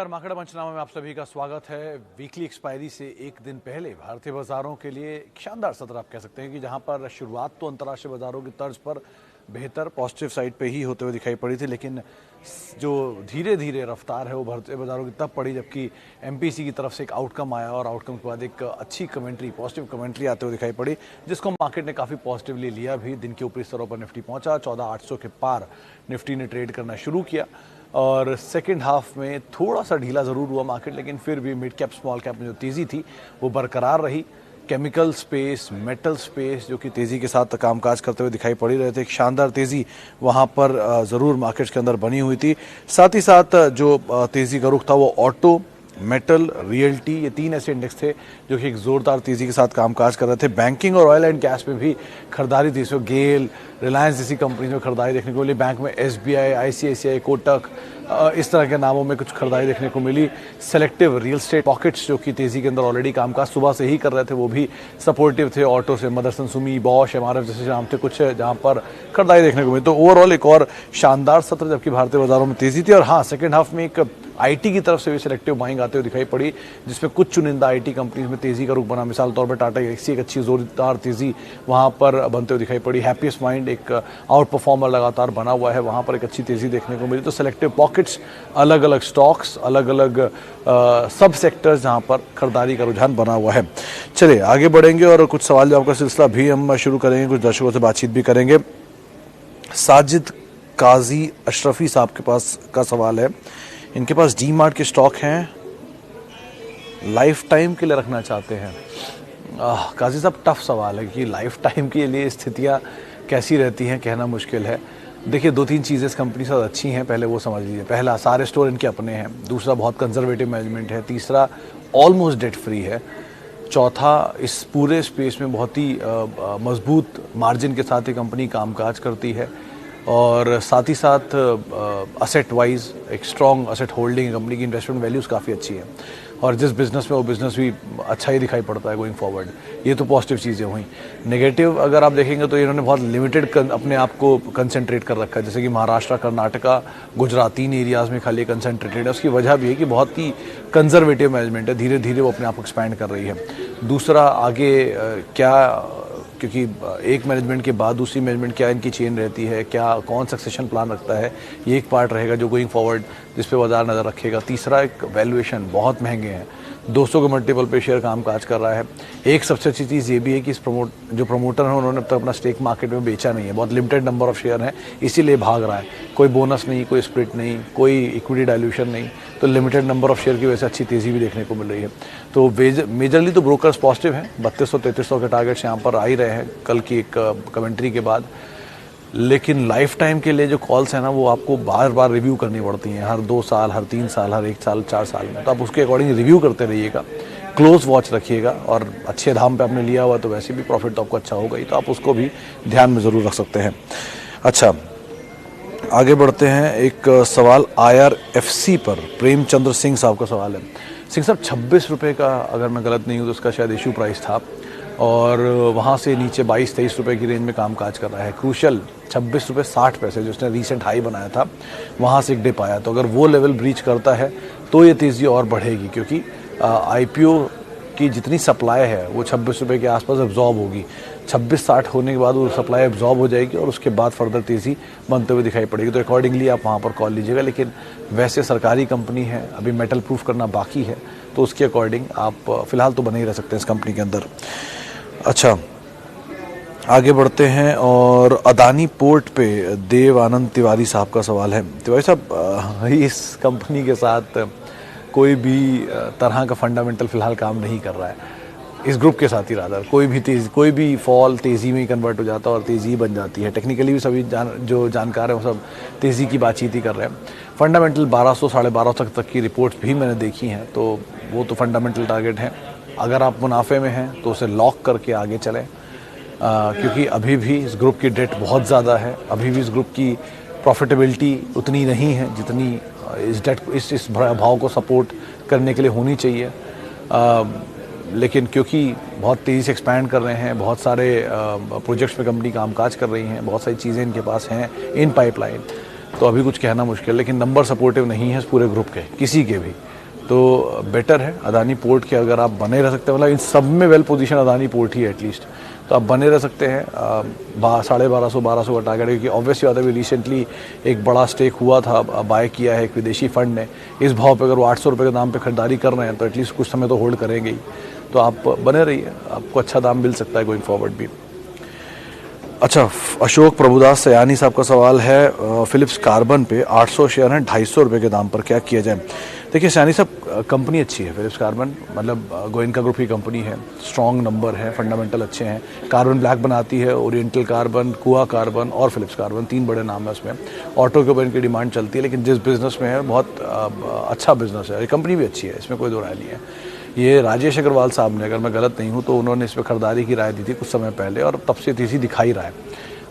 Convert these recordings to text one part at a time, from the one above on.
नमस्कार, मार्केट पंचनामा में आप सभी का स्वागत है। वीकली एक्सपायरी से एक दिन पहले भारतीय बाजारों के लिए एक शानदार सत्र आप कह सकते हैं कि जहां पर शुरुआत तो अंतर्राष्ट्रीय बाजारों की तर्ज पर बेहतर पॉजिटिव साइड पे ही होते हुए दिखाई पड़ी थी, लेकिन जो धीरे धीरे रफ्तार है वो भारतीय बाजारों की तब पड़ी जबकि एमपीसी की तरफ से एक आउटकम आया और आउटकम के बाद एक अच्छी कमेंट्री, पॉजिटिव कमेंट्री आते हुए दिखाई पड़ी, जिसको मार्केट ने काफ़ी पॉजिटिवली लिया भी। दिन के ऊपरी स्तरों पर निफ्टी पहुंचा, 14,800 के पार निफ्टी ने ट्रेड करना शुरू किया और सेकेंड हाफ में थोड़ा सा ढीला ज़रूर हुआ मार्केट, लेकिन फिर भी मिड कैप स्मॉल कैप में जो तेज़ी थी वो बरकरार रही। केमिकल स्पेस, मेटल स्पेस जो कि तेज़ी के साथ कामकाज करते हुए दिखाई पड़ी रहे थे, एक शानदार तेज़ी वहाँ पर ज़रूर मार्केट्स के अंदर बनी हुई थी। साथ ही साथ जो तेज़ी का रुख था वो ऑटो, मेटल, रियल्टी, ये तीन ऐसे इंडेक्स थे जो कि एक जोरदार तेज़ी के साथ कामकाज कर रहे थे। बैंकिंग और ऑयल एंड गैस में भी खरीदारी थी, इसमें गेल, रिलायंस जैसी कंपनी में खरीदारी देखने को मिली। बैंक में एसबीआई, आईसीआईसीआई, कोटक, इस तरह के नामों में कुछ खरीदारी देखने को मिली। सेलेक्टिव रियल एस्टेट पॉकेट्स जो कि तेज़ी के अंदर ऑलरेडी कामकाज सुबह से ही कर रहे थे वो भी सपोर्टिव थे। ऑटो से मदरसन सुमी, बॉश, एमआरएफ जैसे नाम थे कुछ जहाँ पर खरीदारी देखने को मिली। तो ओवरऑल एक और शानदार सत्र जबकि भारतीय बाजारों में तेज़ी थी। और हाँ, सेकेंड हाफ में एक आईटी की तरफ से भी सिलेक्टिव बाइंग आते हुए दिखाई पड़ी, जिसमें कुछ चुनिंदा आईटी कंपनीज में तेज़ी का रुख बना। मिसाल तौर पर टाटा गैलेक्सी एक अच्छी जोरदार तेज़ी वहाँ पर बनते हुए दिखाई पड़ी। हैप्पीएस्ट माइंड एक आउट परफॉर्मर लगातार बना हुआ है, वहाँ पर एक अच्छी तेज़ी देखने को मिली। तो सिलेक्टिव पॉकेट्स, अलग अलग स्टॉक्स, अलग अलग सब सेक्टर्स जहाँ पर खरीदारी का रुझान बना हुआ है। चलिए आगे बढ़ेंगे और कुछ सवाल जवाब का सिलसिला भी हम शुरू करेंगे, कुछ दर्शकों से बातचीत भी करेंगे। साजिद काजी अशरफी साहब के पास का सवाल है, इनके पास डी मार्ट के स्टॉक हैं, लाइफ टाइम के लिए रखना चाहते हैं। काजी साहब, टफ सवाल है कि लाइफ टाइम के लिए स्थितियां कैसी रहती हैं कहना मुश्किल है। देखिए, दो तीन चीज़ें इस कंपनी से अच्छी हैं, पहले वो समझ लीजिए। पहला, सारे स्टोर इनके अपने हैं। दूसरा, बहुत कंजर्वेटिव मैनेजमेंट है। तीसरा, ऑलमोस्ट डेट फ्री है। चौथा, इस पूरे स्पेस में बहुत ही मजबूत मार्जिन के साथ ये कंपनी कामकाज करती है और साथ ही साथ असेट वाइज एक स्ट्रॉन्ग असेट होल्डिंग कंपनी की, इन्वेस्टमेंट वैल्यूज़ काफ़ी अच्छी है और जिस बिज़नेस में वो बिज़नेस भी अच्छा ही दिखाई पड़ता है गोइंग फॉरवर्ड। ये तो पॉजिटिव चीज़ें हुई। नेगेटिव अगर आप देखेंगे तो इन्होंने बहुत लिमिटेड अपने आप को कंसंट्रेट कर रखा है, जैसे कि महाराष्ट्र, कर्नाटका, गुजरात, तीन एरियाज़ में खाली कंसंट्रेटेड है। उसकी वजह भी है कि बहुत ही कंजर्वेटिव मैनेजमेंट है, धीरे धीरे वो अपने आप को एक्सपैंड कर रही है। दूसरा, आगे क्या, क्योंकि एक मैनेजमेंट के बाद दूसरी मैनेजमेंट क्या इनकी चेन रहती है, क्या कौन सक्सेशन प्लान रखता है, ये एक पार्ट रहेगा जो गोइंग फॉरवर्ड जिस पे बाजार नज़र रखेगा। तीसरा, एक वैल्यूएशन बहुत महंगे हैं, 200 के मल्टीपल पे शेयर कामकाज कर रहा है। एक सबसे अच्छी चीज़ ये भी है कि इस जो प्रमोटर हैं उन्होंने अब तक अपना स्टेक मार्केट में बेचा नहीं है, बहुत लिमिटेड नंबर ऑफ शेयर हैं, इसीलिए भाग रहा है। कोई बोनस नहीं, कोई स्प्लिट नहीं, कोई इक्विटी डाइल्यूशन नहीं, तो लिमिटेड नंबर ऑफ शेयर की वजह से अच्छी तेज़ी भी देखने को मिल रही है। तो मेजरली तो ब्रोकर्स पॉजिटिव हैं, 3200-3300 के टारगेट्स यहाँ पर आ ही रहे हैं कल की एक कमेंट्री के बाद। लेकिन लाइफ टाइम के लिए जो कॉल्स हैं ना, वो आपको बार बार रिव्यू करनी पड़ती हैं, हर 2 साल, हर 3 साल, हर 1 साल, 4 साल में। तो आप उसके अकॉर्डिंग रिव्यू करते रहिएगा, क्लोज वॉच रखिएगा और अच्छे दाम पे आपने लिया हुआ तो वैसे भी प्रॉफिट तो आपको अच्छा होगा ही, तो आप उसको भी ध्यान में ज़रूर रख सकते हैं। अच्छा, आगे बढ़ते हैं। एक सवाल IRFC पर प्रेमचंद्र सिंह साहब का सवाल है। सिंह साहब, 26 रुपये का अगर मैं गलत नहीं हूँ तो उसका शायद इशू प्राइस था और वहाँ से नीचे 22-23 रुपये की रेंज में कामकाज कर रहा है। क्रूशल 26 रुपये 60 पैसे जो उसने रीसेंट हाई बनाया था, वहाँ से एक डिप आया। तो अगर वो लेवल ब्रीच करता है तो ये तेज़ी और बढ़ेगी, क्योंकि IPO की जितनी सप्लाई है वो 26 रुपये के आसपास एब्जॉर्ब होगी। 26-60 होने के बाद वो सप्लाई एब्जॉर्ब हो जाएगी और उसके बाद फर्दर तेज़ी बनते हुए दिखाई पड़ेगी। तो अकॉर्डिंगली आप वहाँ पर कॉल लीजिएगा। लेकिन वैसे सरकारी कंपनी है, अभी मेटल प्रूफ करना बाकी है, तो उसके अकॉर्डिंग आप फिलहाल तो बने ही रह सकते हैं इस कंपनी के अंदर। अच्छा, आगे बढ़ते हैं और अदानी पोर्ट पे देव आनंद तिवारी साहब का सवाल है। तिवारी साहब, इस कंपनी के साथ कोई भी तरह का फंडामेंटल फिलहाल काम नहीं कर रहा है, इस ग्रुप के साथ ही रादर कोई भी फॉल तेज़ी में ही कन्वर्ट हो जाता है और तेज़ी बन जाती है। टेक्निकली भी सभी जो जानकार हैं वो सब तेज़ी की बातचीत ही कर रहे हैं। फंडामेंटल 1200 साढ़े 1200 तक की रिपोर्ट्स भी मैंने देखी हैं, तो वो तो फंडामेंटल टारगेट हैं। अगर आप मुनाफे में हैं तो उसे लॉक करके आगे चलें, क्योंकि अभी भी इस ग्रुप की डेट बहुत ज़्यादा है, अभी भी इस ग्रुप की प्रॉफिटेबिलिटी उतनी नहीं है जितनी इस डेट इस भाव को सपोर्ट करने के लिए होनी चाहिए। लेकिन क्योंकि बहुत तेज़ी से एक्सपैंड कर रहे हैं, बहुत सारे प्रोजेक्ट्स में कंपनी कामकाज कर रही हैं, बहुत सारी चीज़ें इनके पास हैं इन पाइपलाइन, तो अभी कुछ कहना मुश्किल, लेकिन नंबर सपोर्टिव नहीं है इस पूरे ग्रुप के किसी के भी। तो बेटर है अदानी पोर्ट के अगर आप बने रह सकते हैं, मतलब इन सब में वेल पोजीशन अदानी पोर्ट ही है एटलीस्ट, तो आप बने रह सकते हैं। 1250 का टारगेट है, क्योंकि ऑब्वियसली बात है भी रिसेंटली एक बड़ा स्टेक हुआ था, बाय किया है एक विदेशी फंड ने। इस भाव पे अगर वो 800 रुपये के दाम पे खरीदारी कर रहे हैं तो एटलीस्ट कुछ समय तो होल्ड करेंगे ही। तो आप बने रहिए, आपको अच्छा दाम मिल सकता है गोइंग फॉरवर्ड भी। अच्छा, अशोक प्रभुदास सयानी साहब का सवाल है, फिलिप्स कार्बन पे 800 शेयर हैं 250 रुपये के दाम पर, क्या किया जाए? देखिए सयानी साहब, कंपनी अच्छी है फिलिप्स कार्बन, मतलब गोयनका ग्रुप की कंपनी है, स्ट्रॉन्ग नंबर है, फंडामेंटल अच्छे हैं। कार्बन ब्लैक बनाती है, ओरिएंटल कार्बन, कुआ कार्बन और फिलिप्स कार्बन, 3 बड़े नाम है उसमें। ऑटो के ऊपर इनकी डिमांड चलती है, लेकिन जिस बिज़नेस में है बहुत अच्छा बिज़नेस है, कंपनी भी अच्छी है, इसमें कोई दो राय नहीं है। ये राजेश अग्रवाल साहब ने, अगर मैं गलत नहीं हूँ तो उन्होंने इस पर खरीदारी की राय दी थी कुछ समय पहले, और तब से तेज़ी दिखाई रहा है।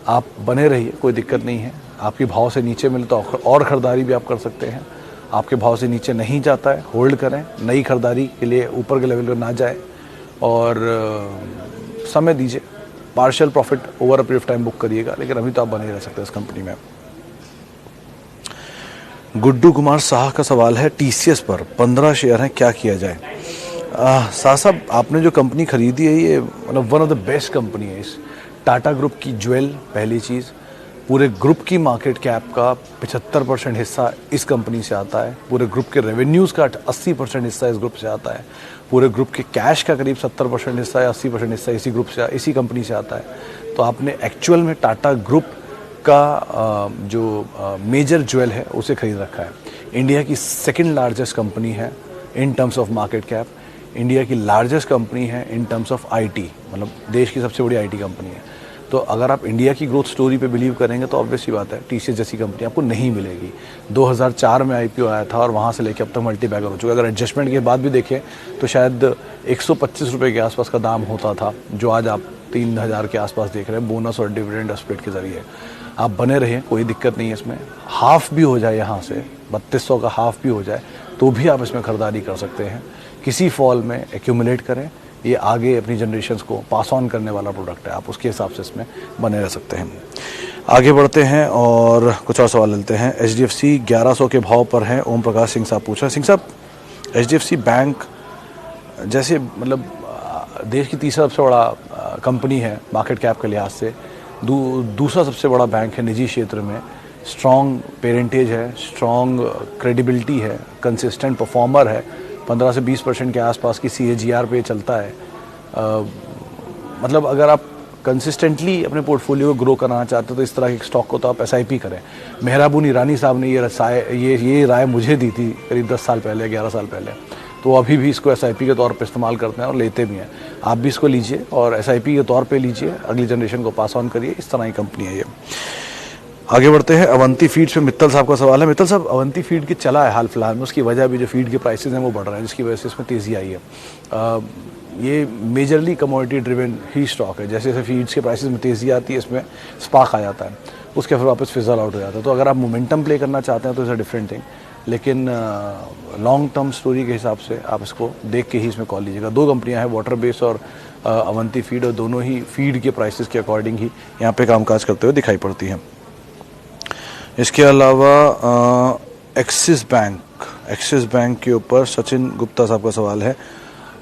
आप बने रहिए, कोई दिक्कत नहीं है। आपके भाव से नीचे मिले तो और ख़रीदारी भी आप कर सकते हैं। आपके भाव से नीचे नहीं जाता है, होल्ड करें, नई खरीदारी के लिए ऊपर के लेवल पर ना जाए और समय दीजिए। Partial profit over a period of time book करिएगा, लेकिन अभी तो आप बने रह सकते हैं इस कंपनी में। गुड्डू कुमार शाह का सवाल है, टीसीएस पर 15 शेयर हैं, क्या किया जाए? शाह साहब, आपने जो कंपनी खरीदी है ये मतलब one of the best company है। इस टाटा ग्रुप की ज्वेल, पहली चीज़, पूरे ग्रुप की मार्केट कैप का 75% हिस्सा इस कंपनी से आता है। पूरे ग्रुप के रेवेन्यूज़ का 80% हिस्सा इस ग्रुप से आता है। पूरे ग्रुप के कैश का करीब 70% हिस्सा या 80% हिस्सा इसी ग्रुप से, इसी कंपनी से आता है। तो आपने एक्चुअल में टाटा ग्रुप का जो मेजर ज्वेल है उसे खरीद रखा है। इंडिया की सेकंड लार्जेस्ट कंपनी है in terms of market cap, India की लार्जेस्ट कंपनी है इन टर्म्स ऑफ आईटी, मतलब देश की सबसे बड़ी आईटी कंपनी है। तो अगर आप इंडिया की ग्रोथ स्टोरी पे बिलीव करेंगे तो ऑब्वियस सी बात है टीसीएस जैसी कंपनी आपको नहीं मिलेगी। 2004 में आईपीओ आया था और वहाँ से लेकर अब तक मल्टी बैगर हो चुका है। अगर एडजस्टमेंट के बाद भी देखें तो शायद 125 रुपये के आसपास का दाम होता था, जो आज आप 3000 के आसपास देख रहे हैं, बोनस और डिविडेंड स्प्लिट के जरिए। आप बने रहें, कोई दिक्कत नहीं है इसमें। हाफ भी हो जाए, यहाँ से 3200 का हाफ भी हो जाए तो भी आप इसमें खरीदारी कर सकते हैं। किसी फॉल में एक्यूमुलेट करें, ये आगे अपनी जनरेशन्स को पास ऑन करने वाला प्रोडक्ट है, आप उसके हिसाब से इसमें बने रह सकते हैं। आगे बढ़ते हैं और कुछ और सवाल लेते हैं। एचडीएफसी 1100 के भाव पर है, ओम प्रकाश सिंह साहब पूछ रहे हैं। सिंह साहब, एचडीएफसी बैंक जैसे मतलब देश की तीसरा सबसे बड़ा कंपनी है मार्केट कैप के लिहाज से, दूसरा सबसे बड़ा बैंक है निजी क्षेत्र में, स्ट्रॉन्ग पेरेंटेज है, स्ट्रॉन्ग क्रेडिबिलिटी है, कंसिस्टेंट परफॉर्मर है, 15 से 20% के आसपास की CAGR पे चलता है। मतलब अगर आप कंसिस्टेंटली अपने पोर्टफोलियो को ग्रो कराना चाहते हो तो इस तरह के स्टॉक को तो आप SIP करें। मेहराबून ईरानी साहब ने ये राय मुझे दी थी करीब 10 साल पहले, 11 साल पहले, तो अभी भी इसको SIP के तौर पे इस्तेमाल करते हैं और लेते भी हैं। आप भी इसको लीजिए और SIP के तौर पे लीजिए, अगली जनरेशन को पास ऑन करिए, इस तरह की कंपनी है ये। आगे बढ़ते हैं। अवंती फीड्स पे मित्तल साहब का सवाल है। मित्तल साहब, अवंती फीड की चला है हाल फिलहाल में, उसकी वजह भी जो फीड के प्राइसेस हैं वो बढ़ रहे हैं, जिसकी वजह से इसमें तेज़ी आई है। ये मेजरली कमोडिटी ड्रिवन ही स्टॉक है। जैसे जैसे फीड्स के प्राइसेस में तेज़ी आती है, इसमें स्पार्क आ जाता है, उसके फिर वापस फिजल आउट हो जाता है। तो अगर आप मोमेंटम प्ले करना चाहते हैं तो इट्स अ डिफरेंट थिंग, लेकिन लॉन्ग टर्म स्टोरी के हिसाब से आप इसको देख के ही इसमें कॉल लीजिएगा। 2 कंपनियां हैं, वाटर बेस और अवंती फीड, और दोनों ही फीड के प्राइसेस के अकॉर्डिंग ही यहाँ पे कामकाज करते हुए दिखाई पड़ती हैं। इसके अलावा एक्सिस बैंक के ऊपर सचिन गुप्ता साहब का सवाल है।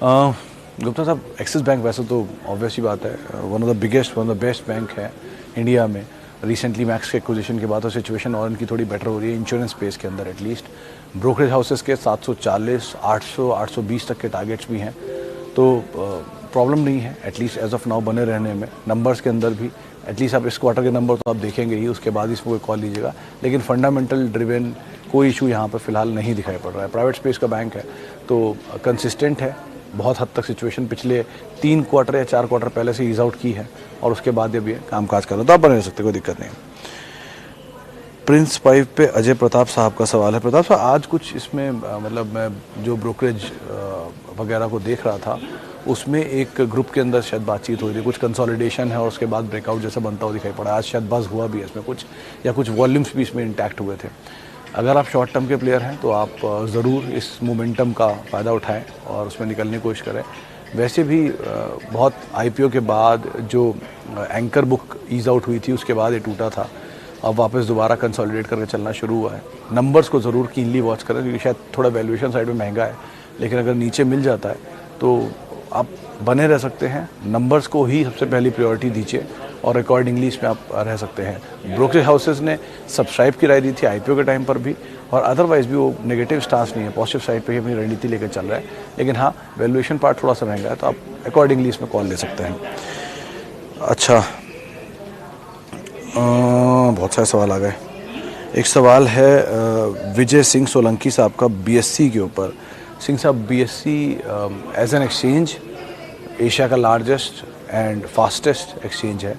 गुप्ता साहब, एक्सिस बैंक वैसे तो ऑब्वियसली बात है one of the biggest, one of the best bank है इंडिया में। रिसेंटली मैक्स के एक्विजिशन के बाद तो सिचुएशन और इनकी थोड़ी बेटर हो रही है इंश्योरेंस स्पेस के अंदर एटलीस्ट। ब्रोकरेज हाउसेस के 740, 800, 820 तक के टारगेट्स भी हैं, तो प्रॉब्लम नहीं है एटलीस्ट एज ऑफ नाउ बने रहने में। नंबर्स के अंदर भी एटलीस्ट आप इस क्वार्टर के नंबर तो आप देखेंगे ही, उसके बाद इसमें कोई कॉल लीजिएगा, लेकिन फंडामेंटल ड्रिवन कोई इशू यहाँ पर फिलहाल नहीं दिखाई पड़ रहा है। प्राइवेट स्पेस का बैंक है तो कंसिस्टेंट है, बहुत हद तक सिचुएशन पिछले 3 क्वार्टर या 4 क्वार्टर पहले से ईज आउट की है और उसके बाद जब ये कामकाज कर रहे हैं तो आप बने रह सकते, कोई दिक्कत नहीं। प्रिंस पाइप पे अजय प्रताप साहब का सवाल है। प्रताप साहब, आज कुछ इसमें मतलब मैं जो ब्रोकरेज वगैरह को देख रहा था उसमें एक ग्रुप के अंदर शायद बातचीत हुई थी, कुछ कंसोलिडेशन है और उसके बाद ब्रेकआउट जैसा बनता हुआ दिखाई पड़ा। आज शायद बस हुआ भी है इसमें कुछ, या कुछ वॉल्यूम्स भी इसमें इंटैक्ट हुए थे। अगर आप शॉर्ट टर्म के प्लेयर हैं तो आप ज़रूर इस मोमेंटम का फ़ायदा उठाएं और उसमें निकलने की कोशिश करें। वैसे भी बहुत IPO के बाद जो एंकर बुक ईज आउट हुई थी उसके बाद ये टूटा था, अब वापस दोबारा कंसोलिडेट करके चलना शुरू हुआ है। नंबर्स को ज़रूर कीनली वॉच करें, क्योंकि शायद थोड़ा वैल्यूएशन साइड में महंगा है, लेकिन अगर नीचे मिल जाता है तो आप बने रह सकते हैं। नंबर्स को ही सबसे पहली प्रायोरिटी दीजिए और अकॉर्डिंगली इसमें आप रह सकते हैं। ब्रोकरेज हाउसेस ने सब्सक्राइब की राय दी थी आईपीओ के टाइम पर भी, और अदरवाइज भी वो नेगेटिव स्टांस नहीं है, पॉजिटिव साइड पे ही अपनी रणनीति लेकर चल रहा है। लेकिन हाँ, वैल्यूएशन पार्ट थोड़ा सा महंगा है, तो आप अकॉर्डिंगली इसमें कॉल ले सकते हैं। अच्छा, बहुत सारे सवाल आ गए। एक सवाल है विजय सिंह सोलंकी साहब का बीएससी के ऊपर। सिंह साहब, BSE as an exchange Asia का लार्जेस्ट एंड फास्टेस्ट एक्सचेंज है।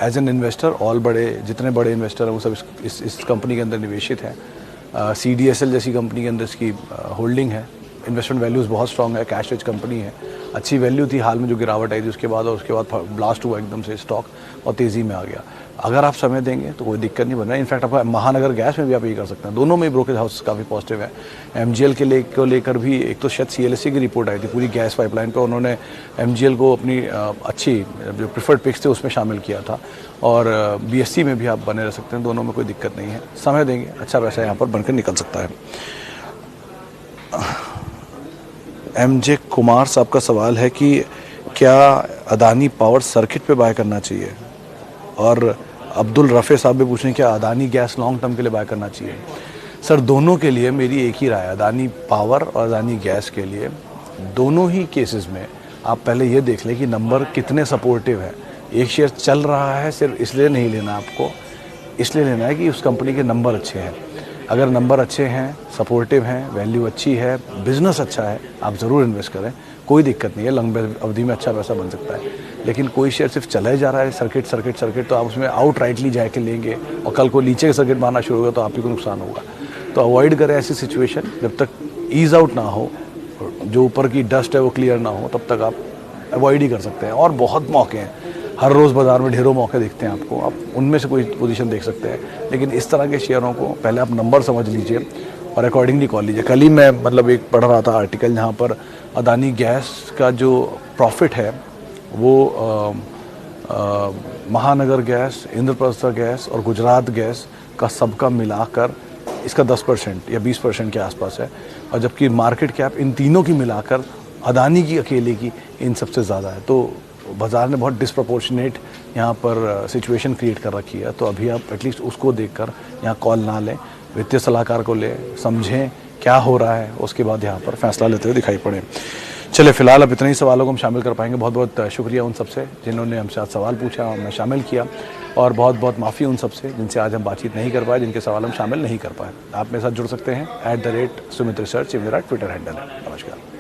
एज एन इन्वेस्टर ऑल जितने बड़े इन्वेस्टर हैं वो सब इस कंपनी के अंदर निवेशित हैं। CDSL जैसी कंपनी के अंदर इसकी होल्डिंग है। इन्वेस्टमेंट वैल्यूज़ बहुत स्ट्रॉन्ग है, कैश रिच कंपनी है, अच्छी वैल्यू थी। हाल में जो गिरावट आई थी उसके बाद ब्लास्ट हुआ एकदम से स्टॉक और तेज़ी में आ गया। अगर आप समय देंगे तो कोई दिक्कत नहीं बन रहा है। इनफैक्ट आपका महानगर गैस में भी आप ये कर सकते हैं। दोनों में ब्रोकरेज हाउस काफ़ी पॉजिटिव है। MGL को लेकर भी एक तो शायद CLSC की रिपोर्ट आई थी पूरी गैस पाइपलाइन पर, उन्होंने MGL को अपनी अच्छी जो प्रिफर्ड पिक्स थे उसमें शामिल किया था। और BSC में भी आप बने रह सकते हैं, दोनों में कोई दिक्कत नहीं है। समय देंगे अच्छा पैसा यहाँ पर बनकर निकल सकता है। MJ कुमार साहब का सवाल है कि क्या अदानी पावर सर्किट पे बाय करना चाहिए, और अब्दुल रफ़े साहब भी पूछ रहे हैं क्या अदानी गैस लॉन्ग टर्म के लिए बाय करना चाहिए। सर, दोनों के लिए मेरी एक ही राय है। अदानी पावर और अदानी गैस के लिए दोनों ही केसेस में आप पहले ये देख लें कि नंबर कितने सपोर्टिव है। एक शेयर चल रहा है सिर्फ इसलिए नहीं लेना, आपको इसलिए लेना है कि उस कंपनी के नंबर अच्छे हैं। अगर नंबर अच्छे हैं, सपोर्टिव हैं, वैल्यू अच्छी है, बिजनेस अच्छा है, आप ज़रूर इन्वेस्ट करें, कोई दिक्कत नहीं है। लंबे अवधि में अच्छा पैसा बन सकता है। लेकिन कोई शेयर सिर्फ चला ही जा रहा है सर्किट, तो आप उसमें आउट राइटली जाके लेंगे और कल को नीचे का सर्किट मारना शुरू होगा तो आप ही को नुकसान होगा। तो अवॉइड करें ऐसी सिचुएशन। जब तक ईज आउट ना हो, जो ऊपर की डस्ट है वो क्लियर ना हो, तब तक आप अवॉइड ही कर सकते हैं। और बहुत मौके हैं, हर रोज़ बाज़ार में ढेरों मौके दिखते हैं आपको, आप उनमें से कोई पोजीशन देख सकते हैं। लेकिन इस तरह के शेयरों को पहले आप नंबर समझ लीजिए और अकॉर्डिंगली कॉल लीजिए। कल ही मैं एक पढ़ रहा था आर्टिकल जहाँ पर अदानी गैस का जो प्रॉफिट है वो महानगर गैस, इंद्रप्रस्थ गैस और गुजरात गैस का सबका मिलाकर इसका 10% या 20% के आसपास है। और जबकि मार्केट कैप इन तीनों की मिलाकर अदानी की अकेले की इन सबसे ज़्यादा है। तो बाज़ार ने बहुत डिस्प्रपोर्शनेट यहाँ पर सिचुएशन क्रिएट कर रखी है। तो अभी आप एटलीस्ट उसको देखकर यहाँ कॉल ना लें, वित्तीय सलाहकार को लें, समझें क्या हो रहा है, उसके बाद यहाँ पर फैसला लेते हुए दिखाई पड़े। चलिए, फिलहाल अब इतने ही सवालों को हम शामिल कर पाएंगे। बहुत बहुत शुक्रिया उन सबसे जिन्होंने हमसे आज सवाल पूछा और मैं शामिल किया, और बहुत बहुत माफ़ी उन सबसे जिनसे आज हम बातचीत नहीं कर पाए, जिनके सवाल हम शामिल नहीं कर पाए। आप मेरे साथ जुड़ सकते हैं @Sumit Research, ये मेरा ट्विटर हैंडल है। नमस्कार।